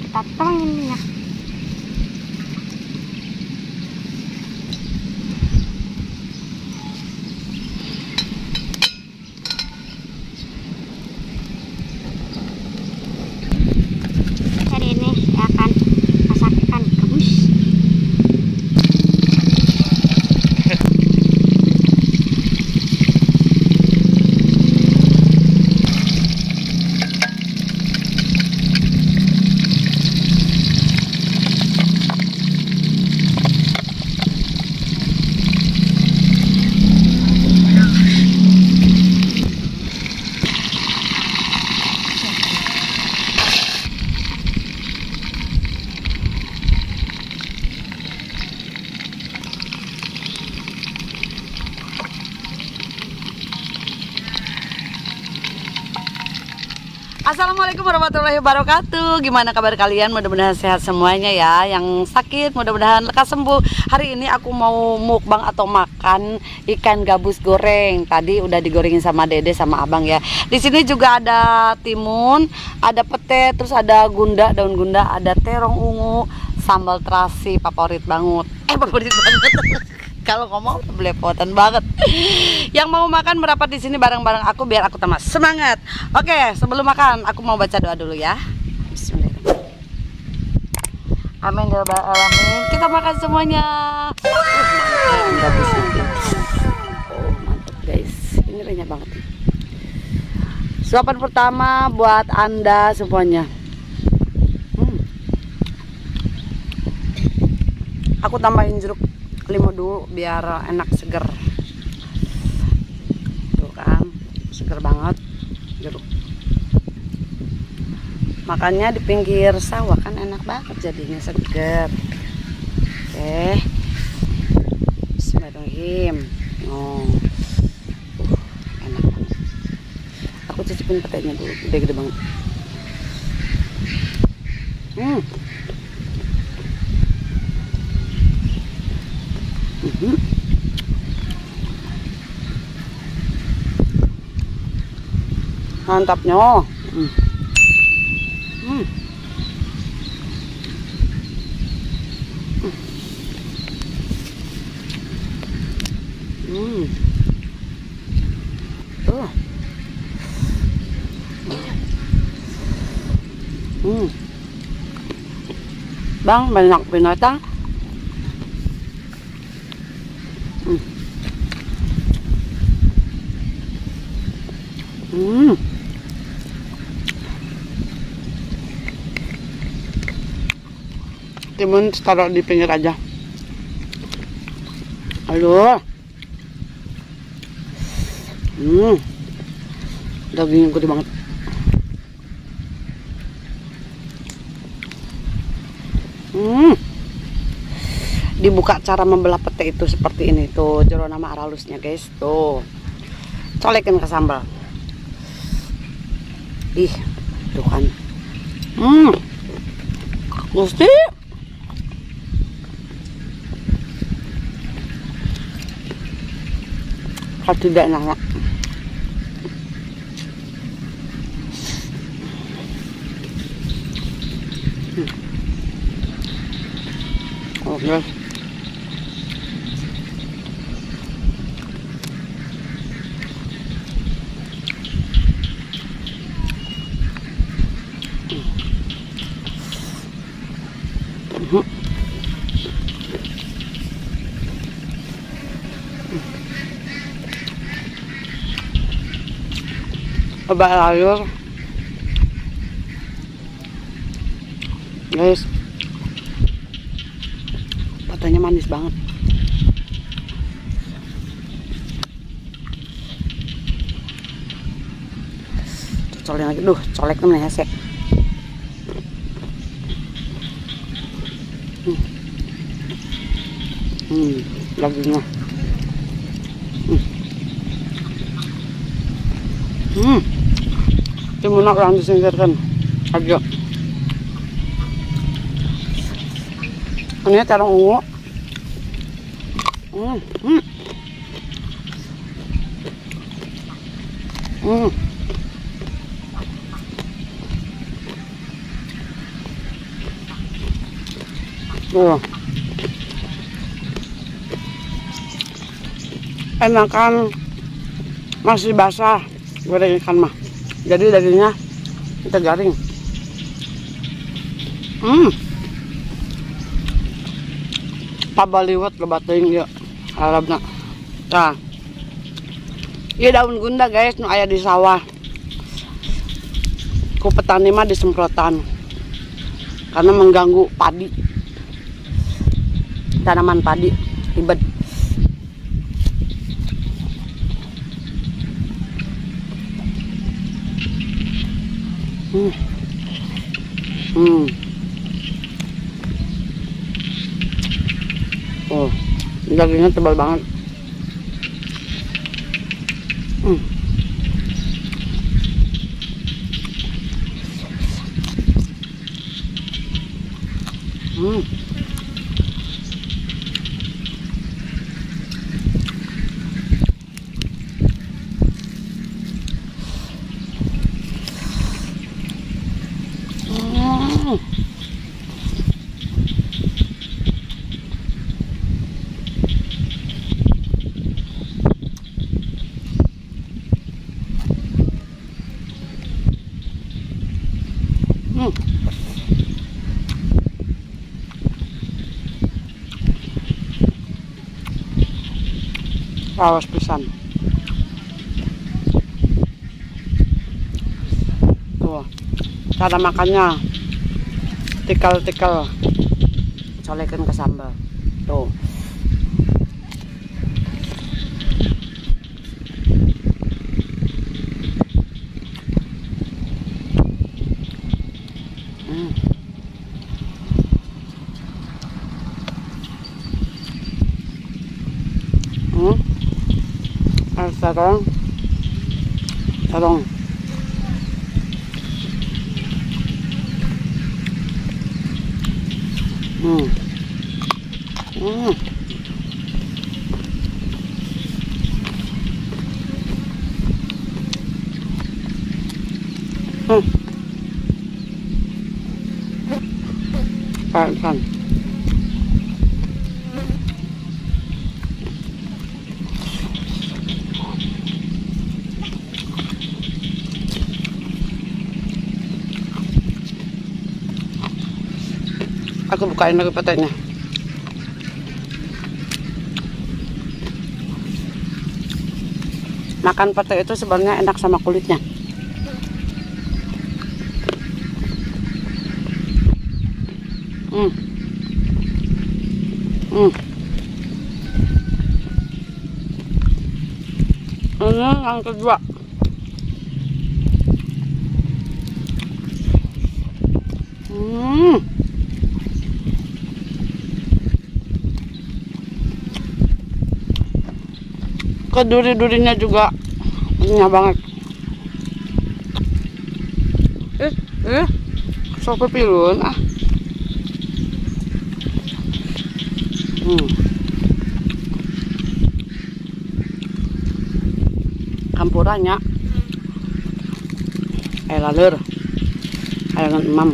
Kita tuangin minyak. Jadi ini saya akan masakkan gabus. Assalamualaikum warahmatullahi wabarakatuh. Gimana kabar kalian? Mudah-mudahan sehat semuanya ya. Yang sakit mudah-mudahan lekas sembuh. Hari ini aku mau mukbang atau makan ikan gabus goreng. Tadi udah digorengin sama Dede sama Abang ya. Di sini juga ada timun, ada pete, terus ada gunda, daun gunda, ada terong ungu, sambal terasi, favorit banget. Favorit banget. Kalau ngomong belepotan banget. Yang mau makan merapat di sini bareng-bareng aku biar aku tambah semangat. Oke, sebelum makan aku mau baca doa dulu ya. Bismillahirrahmanirrahim. Amin ya rabbal alamin. Kita makan semuanya. Mantap guys. Ini renyah banget. Suapan pertama buat Anda semuanya. Aku tambahin jeruk limau dulu biar enak seger. Tuh kan, seger banget jeruk. Makannya di pinggir sawah kan enak banget jadinya seger. Oke. Bismillahirrahmanirrahim. Oh. Enak banget. Aku cicipin petenya dulu, gede-gede banget. Mantapnya. Bang, banyak binatang. Timun taruh di pinggir aja. Aduh. Dagingnya gede banget. Dibuka cara membelah pete itu seperti ini tuh, jero nama aralusnya guys tuh. Colekin ke sambal. Ih, tuh kan. Gusti. Kalau tidak enak. Oke. Bebek sayur. Guys, katanya manis banget. Cocolin lagi, colek namanya hese. Dagingnya. Timunak lang disingkirkan. Agak. Ano yan, tarang ungo. Enakan masih basah goreng ikan mah, jadi dagingnya kita garing. Pabaliwat lebating ya Arabna. Nah, iya daun gunda guys, nu aya di sawah. Ku petani mah disemprotan karena mengganggu padi, tanaman padi ribet. Oh, dagingnya tebal banget. Awas pisan. Tuh, cara makannya tikal-tikal, colekin ke sambal. Tuh. Sarong. Kan. Aku bukain lagi petenya. Makan pete itu sebenarnya enak sama kulitnya. Ini yang kedua. Keduri-durinya juga renyah banget. Sok pipilun ah. Campurannya laler dengan emam.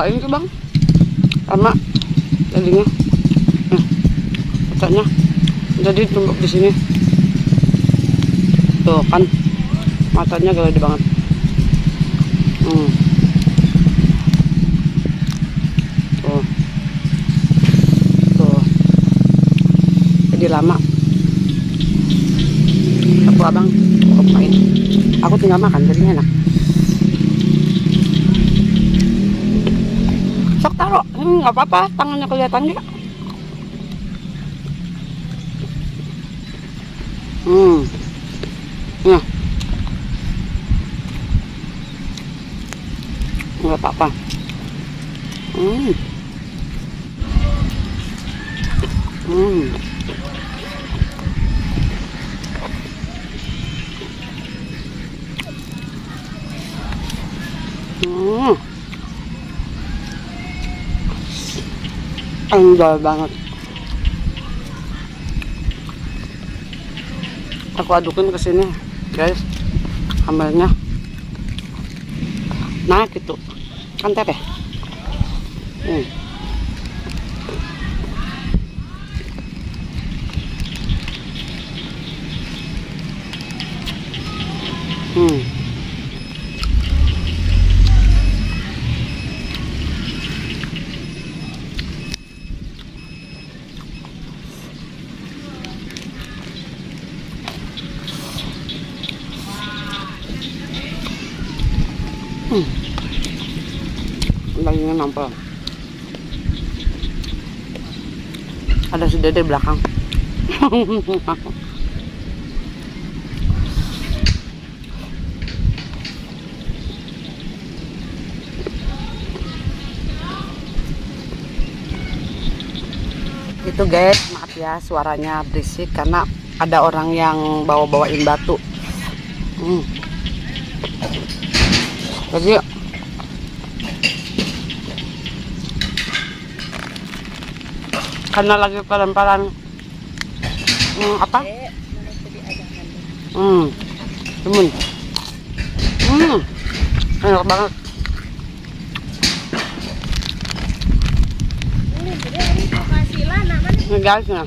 cobain tuh bang, sama jadinya, katanya jadi tumpuk di sini, tuh kan matanya gede banget. Tuh, jadi lama. Aku abang, main. Aku tinggal makan, jadinya enak. Sok taruh, nggak apa-apa, tangannya kelihatan dia. Nah, nggak apa-apa. Enjoy banget. Aku adukin ke sini, guys, sambalnya. Nah, gitu. Kan teteh. Dagingnya nampol. Ada si Dede belakang. Itu guys, maaf ya suaranya berisik karena ada orang yang bawa-bawain batu. Jadi karena lagi pelemparan apa? Cuman enak banget. Ini guys ya.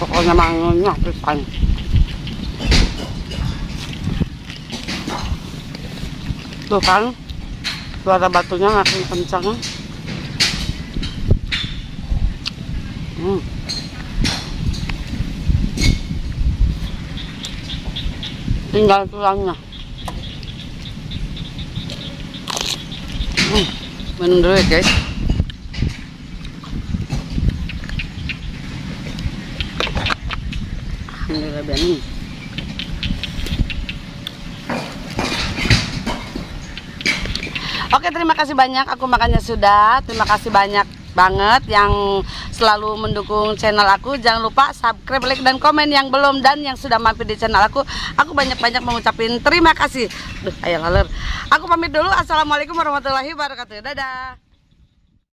Pokoknya manggungnya pisan. Tuh kan, suara batunya makin kencang. Tinggal tulangnya. Minum dulu ya guys. Alhamdulillah Bani. Oke, terima kasih banyak. Aku makannya sudah. Terima kasih banyak banget yang selalu mendukung channel aku. Jangan lupa subscribe, like, dan komen yang belum dan yang sudah mampir di channel aku. Aku banyak-banyak mengucapin terima kasih. Duh, ayo laler. Aku pamit dulu. Assalamualaikum warahmatullahi wabarakatuh. Dadah.